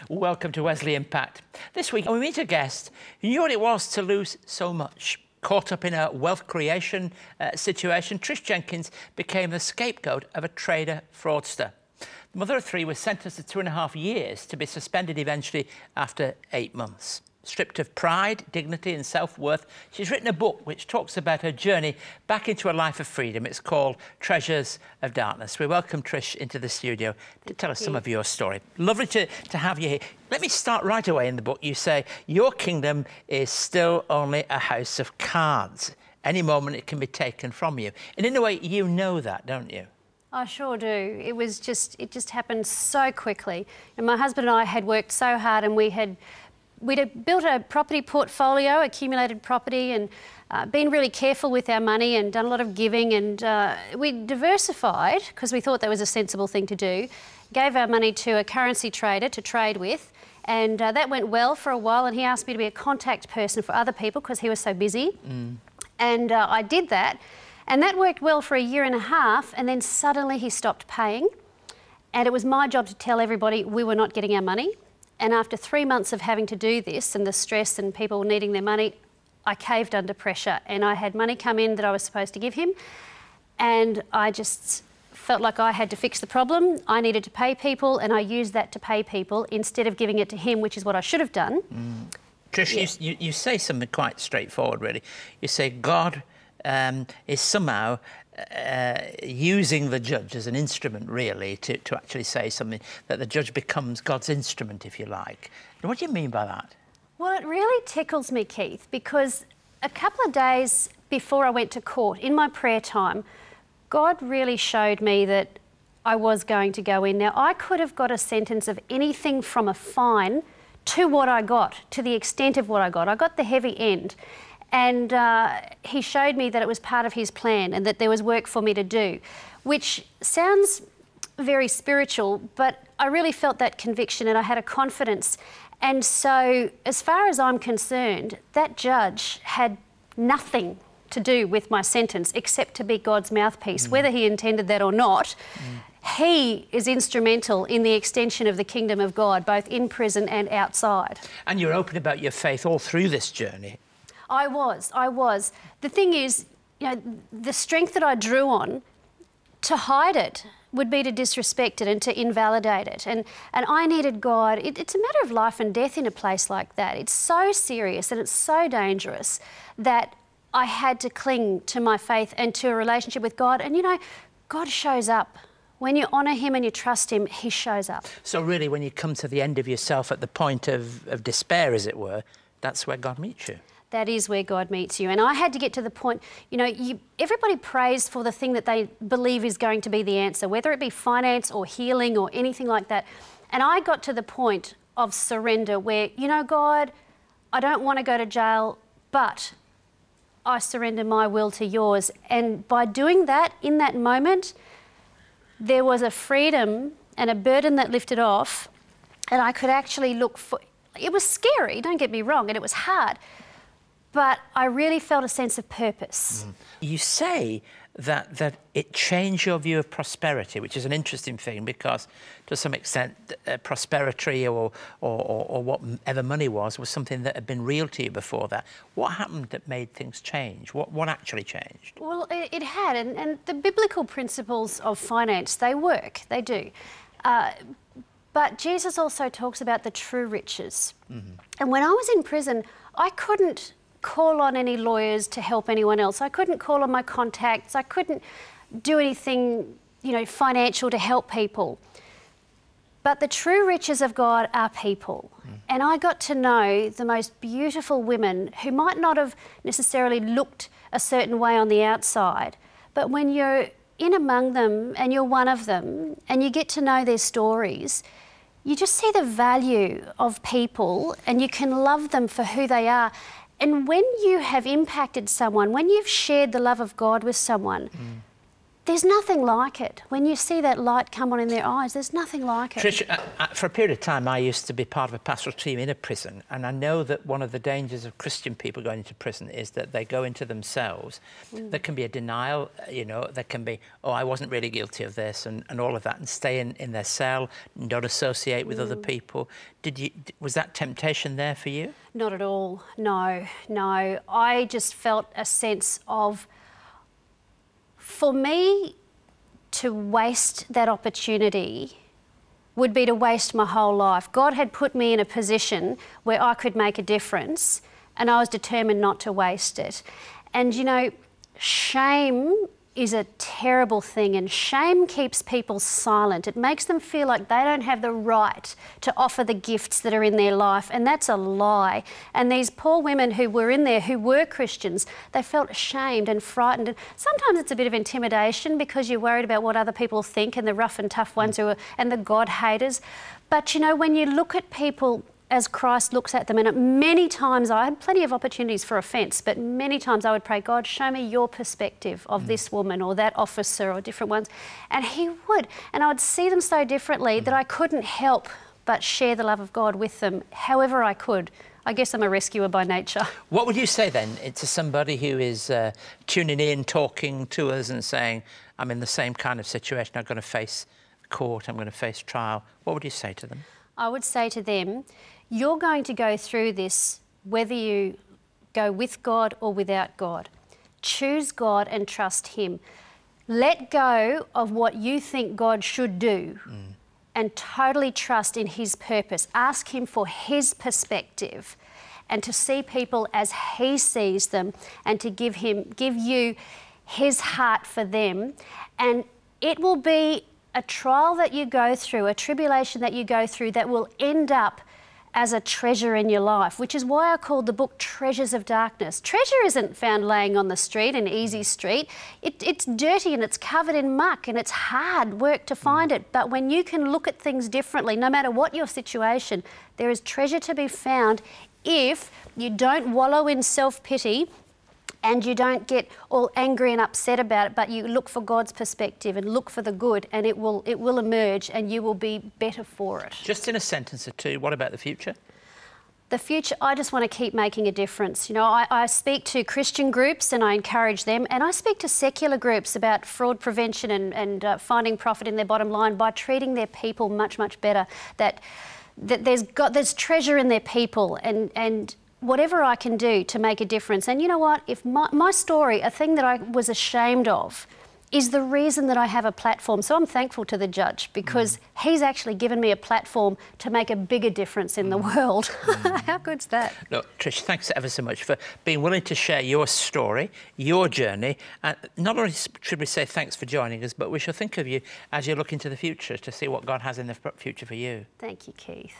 Welcome to Wesley Impact. This week we meet a guest who knew what it was to lose so much. Caught up in a wealth creation situation, Trish Jenkins became the scapegoat of a trader fraudster. The mother of three was sentenced to 2.5 years to be suspended eventually after 8 months. Stripped of pride, dignity and self-worth, she's written a book which talks about her journey back into a life of freedom. It's called Treasures of Darkness. We welcome Trish into the studio to tell us some of your story. Lovely to have you here. Let me start right away in the book. You say, your kingdom is still only a house of cards. Any moment it can be taken from you. And in a way, you know that, don't you? I sure do. It just happened so quickly. And my husband and I had worked so hard, and we'd built a property portfolio, accumulated property, and been really careful with our money and done a lot of giving, and we diversified because we thought that was a sensible thing to do. Gave our money to a currency trader to trade with, and that went well for a while, and he asked me to be a contact person for other people because he was so busy. And I did that, and that worked well for 1.5 years, and then suddenly he stopped paying, and it was my job to tell everybody we were not getting our money. And after 3 months of having to do this and the stress and people needing their money, I caved under pressure, and I had money come in that I was supposed to give him, and I just felt like I had to fix the problem. I needed to pay people, and I used that to pay people instead of giving it to him, which is what I should have done. Trish, you say something quite straightforward, really. You say God is somehow using the judge as an instrument, really, to actually say something, that the judge becomes God's instrument, if you like. What do you mean by that? Well, it really tickles me, Keith, because a couple of days before I went to court, in my prayer time, God really showed me that I was going to go in. Now, I could have got a sentence of anything from a fine to what I got, to the extent of what I got. I got the heavy end. And he showed me that it was part of his plan and that there was work for me to do, which sounds very spiritual, but I really felt that conviction and I had a confidence. And so, as far as I'm concerned, that judge had nothing to do with my sentence except to be God's mouthpiece. Whether he intended that or not, he is instrumental in the extension of the kingdom of God, both in prison and outside. And you're open about your faith all through this journey. I was. The thing is, you know, the strength that I drew on to hide it would be to disrespect it and to invalidate it. And I needed God. It's a matter of life and death in a place like that. It's so serious and it's so dangerous that I had to cling to my faith and to a relationship with God. And, you know, God shows up. When you honour him and you trust him, he shows up. So really, when you come to the end of yourself at the point of despair, as it were, that's where God meets you. That is where God meets you. And I had to get to the point, you know, everybody prays for the thing that they believe is going to be the answer, whether it be finance or healing or anything like that. And I got to the point of surrender where, you know, God, I don't want to go to jail, but I surrender my will to yours. And by doing that, in that moment, there was a freedom and a burden that lifted off, and I could actually look for... It was scary, don't get me wrong, and it was hard. But I really felt a sense of purpose. You say that it changed your view of prosperity, which is an interesting thing because, to some extent, prosperity or whatever money was something that had been real to you before that. What happened that made things change? What actually changed? Well, it had, and the biblical principles of finance, they work, they do. But Jesus also talks about the true riches. And when I was in prison, I couldn't call on any lawyers to help anyone else. I couldn't call on my contacts. I couldn't do anything, you know, financial to help people. But the true riches of God are people. And I got to know the most beautiful women who might not have necessarily looked a certain way on the outside, but when you're in among them and you're one of them and you get to know their stories, you just see the value of people and you can love them for who they are. And when you have impacted someone, when you've shared the love of God with someone, there's nothing like it. When you see that light come on in their eyes, there's nothing like it. Trish, for a period of time, I used to be part of a pastoral team in a prison, and I know that one of the dangers of Christian people going into prison is that they go into themselves. There can be a denial, you know, there can be, oh, I wasn't really guilty of this, and all of that, and stay in their cell, and don't associate with other people. Was that temptation there for you? Not at all, no. I just felt a sense of, for me to waste that opportunity would be to waste my whole life. God had put me in a position where I could make a difference, and I was determined not to waste it. And you know, shame is a terrible thing, and shame keeps people silent. It makes them feel like they don't have the right to offer the gifts that are in their life, and that's a lie. And these poor women who were in there, who were Christians, they felt ashamed and frightened. And sometimes it's a bit of intimidation because you're worried about what other people think, and the rough and tough ones and the God haters. But you know, when you look at people as Christ looks at them, and many times I had plenty of opportunities for offence, but many times I would pray, God, show me your perspective of this woman or that officer or different ones, and he would, and I would see them so differently that I couldn't help but share the love of God with them however I could. I guess I'm a rescuer by nature. What would you say then to somebody who is tuning in, talking to us and saying, I'm in the same kind of situation, I'm going to face court, I'm going to face trial? What would you say to them? I would say to them, you're going to go through this whether you go with God or without God. Choose God and trust him. Let go of what you think God should do and totally trust in his purpose. Ask him for his perspective and to see people as he sees them, and to give you his heart for them. And it will be a trial that you go through, a tribulation that you go through, that will end up as a treasure in your life, which is why I called the book Treasures of Darkness. Treasure isn't found laying on the street, an easy street. It's dirty and it's covered in muck, and it's hard work to find it. But when you can look at things differently, no matter what your situation, there is treasure to be found if you don't wallow in self-pity and you don't get all angry and upset about it, but you look for God's perspective and look for the good, and it will emerge, and you will be better for it. Just in a sentence or two, what about the future? The future, I just want to keep making a difference. You know, I speak to Christian groups and I encourage them, and I speak to secular groups about fraud prevention and finding profit in their bottom line by treating their people much, much better. That there's treasure in their people, and whatever I can do to make a difference. And you know what? If my story, a thing that I was ashamed of, is the reason that I have a platform. So I'm thankful to the judge, because he's actually given me a platform to make a bigger difference in the world. How good's that? Look, Trish, thanks ever so much for being willing to share your story, your journey. And not only should we say thanks for joining us, but we shall think of you as you look into the future to see what God has in the future for you. Thank you, Keith.